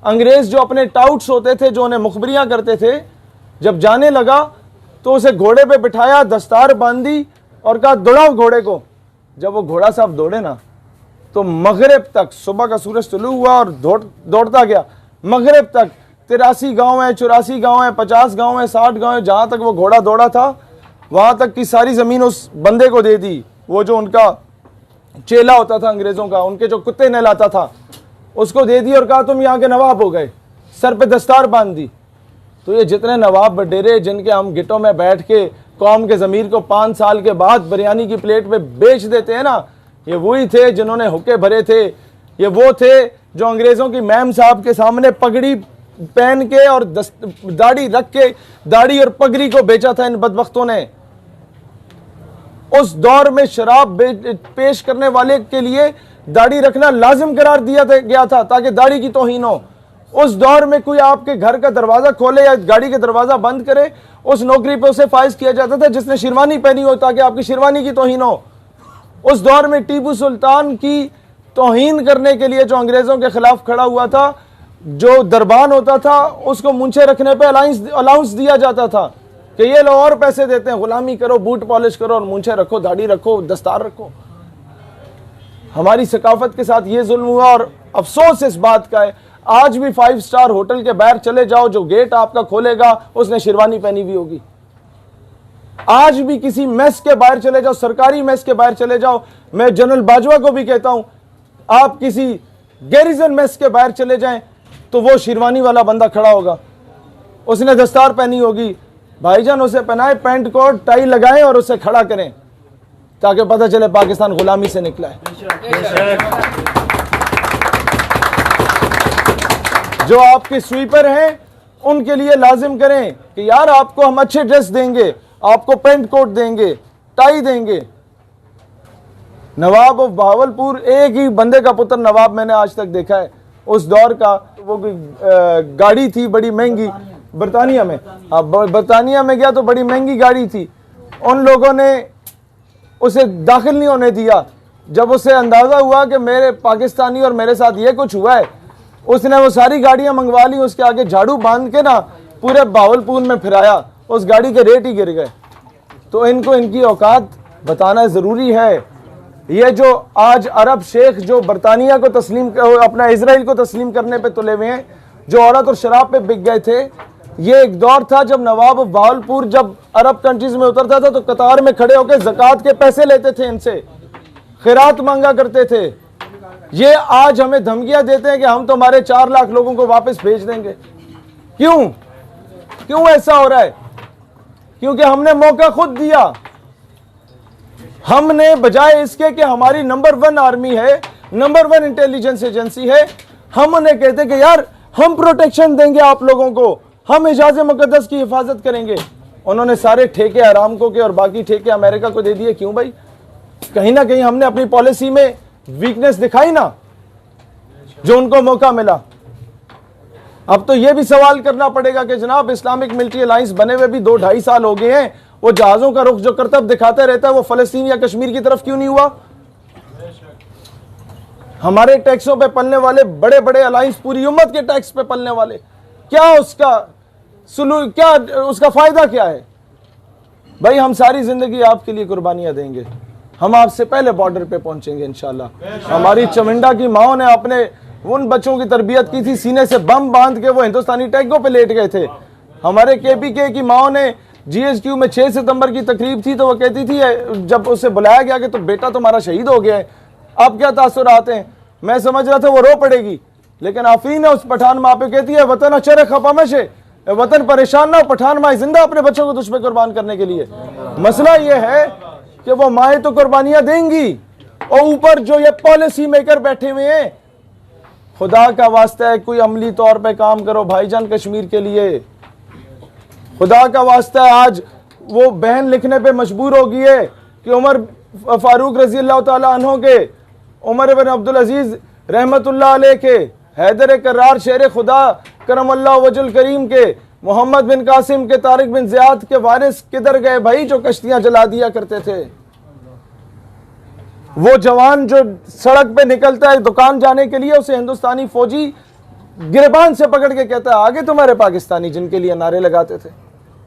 अंग्रेज जो अपने टाउट्स होते थे, जो उन्हें मुखबरियां करते थे, जब जाने लगा तो उसे घोड़े पे बिठाया, दस्तार बांधी और कहा दौड़ाओ घोड़े को। जब वो घोड़ा साहब दौड़े ना तो मगरिब तक, सुबह का सूरज तुलू हुआ और दौड़ता गया, मगरिब तक 83 गांव है, 84 गांव है, 50 गांव है, 60 गांव है, जहां तक वो घोड़ा दौड़ा था वहां तक की सारी जमीन उस बंदे को दे दी। वो जो उनका चेला होता था अंग्रेजों का, उनके जो कुत्ते नहलाता था, उसको दे दी और कहा तुम यहाँ के नवाब हो गए, सर पे दस्तार बांध दी। तो ये जितने नवाब बडेरे जिनके हम गिटों में बैठ के कौम के ज़मीर को 5 साल के बाद बिरयानी की प्लेट पे बेच देते हैं ना, ये वही थे जिन्होंने हुक्के भरे थे। ये वो थे जो अंग्रेज़ों की मैम साहब के सामने पगड़ी पहन के और दाढ़ी रख के, दाढ़ी और पगड़ी को बेचा था इन बदबख्तों ने। उस दौर में शराब पेश करने वाले के लिए दाढ़ी रखना लाजिम करार दिया गया था ताकि दाढ़ी की तौहीन हो। उस दौर में कोई आपके घर का दरवाजा खोले या गाड़ी का दरवाजा बंद करे, उस नौकरी पे उसे फाइज किया जाता था जिसने शेरवानी पहनी हो ताकि आपकी शेरवानी की तौहीन हो। उस दौर में टीपू सुल्तान की तौहीन करने के लिए जो अंग्रेजों के खिलाफ खड़ा हुआ था, जो दरबान होता था, उसको मुंछे रखने पे अलाउंस दिया जाता था कि ये लोग और पैसे देते हैं, गुलामी करो, बूट पॉलिश करो और मुंछे रखो, दाढ़ी रखो, दस्तार रखो। हमारी सकाफत के साथ ये जुल्म हुआ और अफसोस इस बात का है, आज भी 5 स्टार होटल के बाहर चले जाओ, जो गेट आपका खोलेगा उसने शेरवानी पहनी हुई होगी। आज भी किसी मेस के बाहर चले जाओ, सरकारी मेस के बाहर चले जाओ, मैं जनरल बाजवा को भी कहता हूं, आप किसी गैरिजन मेस के बाहर चले जाएं तो वो शेरवानी वाला बंदा खड़ा होगा, उसने दस्तार पहनी होगी। भाईजान उसे पहनाए, पैंट कोट टाई लगाएं और उसे खड़ा करें ताकि पता चले पाकिस्तान गुलामी से निकला है। जो आपके स्वीपर हैं उनके लिए लाजिम करें कि यार आपको हम अच्छे ड्रेस देंगे, आपको पैंट कोट देंगे, टाई देंगे। नवाब ऑफ बहावलपुर, एक ही बंदे का पुत्र नवाब मैंने आज तक देखा है उस दौर का। वो गाड़ी थी बड़ी महंगी, बरतानिया में, हाँ बरतानिया में गया तो बड़ी महंगी गाड़ी थी, उन लोगों ने उसे दाखिल नहीं होने दिया। जब उसे अंदाजा हुआ कि मेरे पाकिस्तानी और मेरे साथ ये कुछ हुआ है, उसने वो सारी गाड़ियां मंगवा ली, उसके आगे झाड़ू बांध के ना पूरे बावलपुर में फिराया, उस गाड़ी के रेट ही गिर गए। तो इनको इनकी औकात बताना ज़रूरी है। ये जो आज अरब शेख जो बरतानिया को तस्लीम, अपना इजराइल को तस्लीम करने पे तुले हुए हैं, जो औरत और शराब पे बिक गए थे, ये एक दौर था जब नवाब बावलपुर जब अरब कंट्रीज में उतरता था तो कतार में खड़े होकर ज़कात के पैसे लेते थे, इनसे खैरात मांगा करते थे। ये आज हमें धमकियां देते हैं कि हम तुम्हारे 4 लाख लोगों को वापस भेज देंगे। क्यों ऐसा हो रहा है? क्योंकि हमने मौका खुद दिया। हमने बजाय इसके कि हमारी नंबर 1 आर्मी है, नंबर 1 इंटेलिजेंस एजेंसी है, हम उन्हें कहते कि यार हम प्रोटेक्शन देंगे आप लोगों को, हम इजाज़े मुकद्दस की हिफाजत करेंगे। उन्होंने सारे ठेके अरामको के और बाकी ठेके अमेरिका को दे दिए। क्यों भाई? कहीं ना कहीं हमने अपनी पॉलिसी में वीकनेस दिखाई ना, जो उनको मौका मिला। अब तो यह भी सवाल करना पड़ेगा कि जनाब इस्लामिक मिलिट्री अलायंस बने हुए भी 2-2.5 साल हो गए हैं, वो जहाजों का रुख जो करतब दिखाता रहता है वो फलस्तीन या कश्मीर की तरफ क्यों नहीं हुआ? हमारे टैक्सों पे पलने वाले बड़े बड़े अलायंस पूरी उम्मत के टैक्स पे पलने वाले, क्या उसका फायदा क्या है? भाई हम सारी जिंदगी आपके लिए कुर्बानियां देंगे, हम आपसे पहले बॉर्डर पे पहुंचेंगे इंशाल्लाह। हमारी चमिंडा की माओ ने अपने उन बच्चों की तरबियत की थी, सीने से बम बांध के वो हिंदुस्तानी टैंकों पे लेट गए थे। हमारे केपीके की माओ ने जीएसक्यू में 6 सितंबर की तकरीब थी तो वो कहती थी, जब उसे बुलाया गया कि तो बेटा तुम्हारा शहीद हो गया है, अब क्या तासुरात हैं? मैं समझ रहा था वो रो पड़ेगी, लेकिन आफरीन है उस पठान माँ पे कहती है वतन अचर खपामश है, वतन परेशान ना, पठान माँ जिंदा अपने बच्चों को तुझ पे कुर्बान करने के लिए। मसला ये है कि वो माए तो कुर्बानियां देंगी और ऊपर जो ये पॉलिसी मेकर बैठे हुए हैं, खुदा का वास्ता है कोई अमली तौर पे काम करो भाईजान कश्मीर के लिए। खुदा का वास्ता है, आज वो बहन लिखने पे मजबूर हो गई है कि उमर फारूक रजी अल्लाह ताला अन्हो के, उमर बिन अब्दुल अजीज रहमतुल्लाह अलैह के, हैदर करार शेर खुदा करमल्लाह वजुल करीम के, मोहम्मद बिन कासिम के, तारिक बिन ज़ियाद के वारिस किधर गए भाई जो कश्तियां जला दिया करते थे? वो जवान जो सड़क पे निकलता है दुकान जाने के लिए, उसे हिंदुस्तानी फौजी गिरबान से पकड़ के कहता है आगे तुम्हारे पाकिस्तानी जिनके लिए नारे लगाते थे,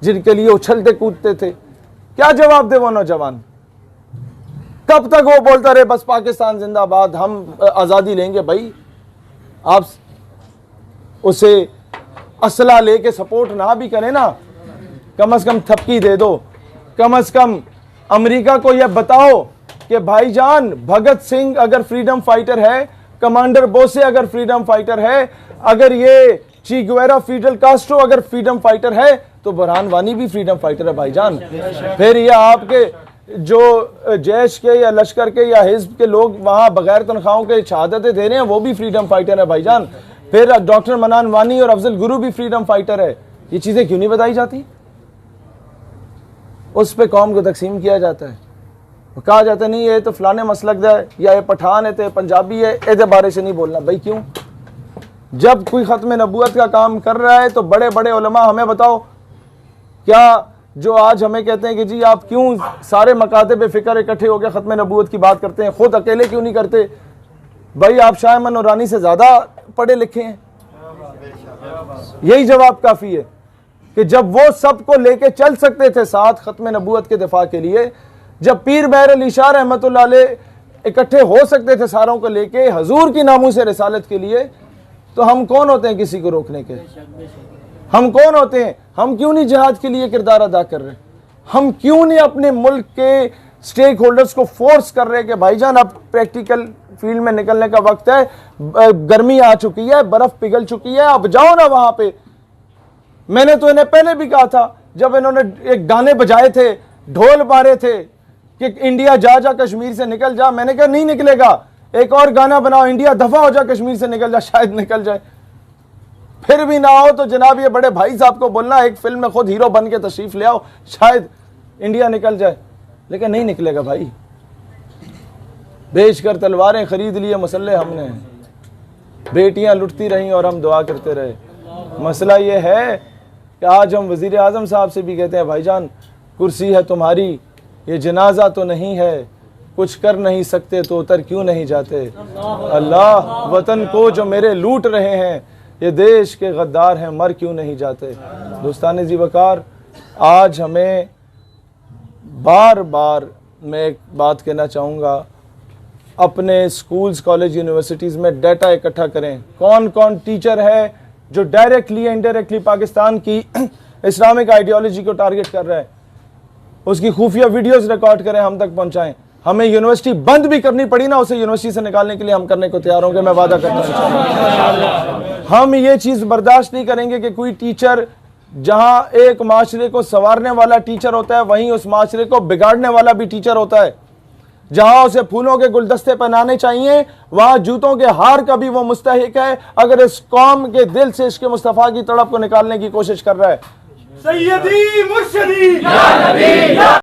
जिनके लिए उछलते कूदते थे, क्या जवाब दे वो नौजवान? कब तक वो बोलता रहे बस पाकिस्तान जिंदाबाद, हम आज़ादी लेंगे? भाई आप उसे असला लेके सपोर्ट ना भी करें ना, कम से कम थपकी दे दो। कम से कम अमेरिका को यह बताओ कि भाईजान भगत सिंह अगर फ्रीडम फाइटर है, कमांडर बोसे अगर फ्रीडम फाइटर है, अगर ये ची गुवेरा फिडेल कास्ट्रो अगर फ्रीडम फाइटर है, तो बुरहान वानी भी फ्रीडम फाइटर है भाईजान। फिर ये आपके जो जैश के या लश्कर के या हिज्ब के लोग वहां बगैर तनख्वाहों के शहादतें दे रहे हैं, वो भी फ्रीडम फाइटर है भाईजान। फिर डॉक्टर मनान वानी और अफजल गुरु भी फ्रीडम फाइटर है। ये चीजें क्यों नहीं बताई जाती? उस पे कौम को तकसीम किया जाता है, कहा जाता है नहीं ये तो फलाने मसलक है, या ये पठान है, तो पंजाबी है, इसके बारे से नहीं बोलना। भाई क्यों? जब कोई खत्म नबूवत का काम कर रहा है तो बड़े बड़े उलमा हमें बताओ, क्या जो आज हमें कहते हैं कि जी आप क्यों सारे मकातब फ़िक्र इकट्ठे होकर ख़त्म नबूवत की बात करते हैं, खुद अकेले क्यों नहीं करते? भाई आप शाह अमन नूरानी से ज़्यादा पढ़े लिखे हैं। यही जवाब काफ़ी है कि जब वो सबको लेके चल सकते थे साथ ख़त्म नबूवत के दिफा के लिए, जब पीर महर अली शाह रहमतुल्लाह अलैह इकट्ठे हो सकते थे सारों को लेके हजूर की नामूस रिसालत के लिए, तो हम कौन होते हैं किसी को रोकने के? हम कौन होते हैं? हम क्यों नहीं जिहाद के लिए किरदार अदा कर रहे? हम क्यों नहीं अपने मुल्क के स्टेक होल्डर्स को फोर्स कर रहे कि भाईजान अब प्रैक्टिकल फील्ड में निकलने का वक्त है, गर्मी आ चुकी है, बर्फ पिघल चुकी है, अब जाओ ना वहां पे। मैंने तो इन्हें पहले भी कहा था जब इन्होंने एक गाने बजाए थे, ढोल मारे थे कि इंडिया जा जा कश्मीर से निकल जा, मैंने कहा नहीं निकलेगा, एक और गाना बनाओ, इंडिया दफा हो जा कश्मीर से निकल जा, शायद निकल जाए। फिर भी ना हो तो जनाब ये बड़े भाई साहब को बोलना एक फिल्म में खुद हीरो बन के तशरीफ ले आओ, शायद इंडिया निकल जाए। लेकिन नहीं निकलेगा भाई। बेच कर तलवारें खरीद लिए मसल्ले हमने, बेटियां लुटती रहीं और हम दुआ करते रहे। मसला ये है कि आज हम वजीर आज़म साहब से भी कहते हैं भाईजान कुर्सी है तुम्हारी, ये जनाजा तो नहीं है, कुछ कर नहीं सकते तो उतर क्यों नहीं जाते? अल्लाह वतन को जो मेरे लूट रहे हैं, ये देश के गद्दार हैं, मर क्यों नहीं जाते? दोस्तान जी वकार, आज हमें बार बार मैं एक बात कहना चाहूँगा, अपने स्कूल्स कॉलेज यूनिवर्सिटीज़ में डाटा इकट्ठा करें, कौन कौन टीचर है जो डायरेक्टली इनडायरेक्टली पाकिस्तान की इस्लामिक आइडियोलॉजी को टारगेट कर रहा है, उसकी खुफिया वीडियोस रिकॉर्ड करें, हम तक पहुंचाएं। हमें यूनिवर्सिटी बंद भी करनी पड़ी ना, उसे यूनिवर्सिटी से निकालने के लिए हम करने को तैयार होंगे, मैं वादा करता हूं। हम ये चीज़ बर्दाश्त नहीं करेंगे कि कोई टीचर जहां एक माशरे को संवारने वाला टीचर होता है, वहीं उस माशरे को बिगाड़ने वाला भी टीचर होता है। जहां उसे फूलों के गुलदस्ते पहनाने चाहिए, वहां जूतों के हार का भी वो मुस्तहिक है, अगर इस कौम के दिल से इसके मुस्तफ़ा की तड़प को निकालने की कोशिश कर रहा है। सैयदी मुर्शिदी या नबी या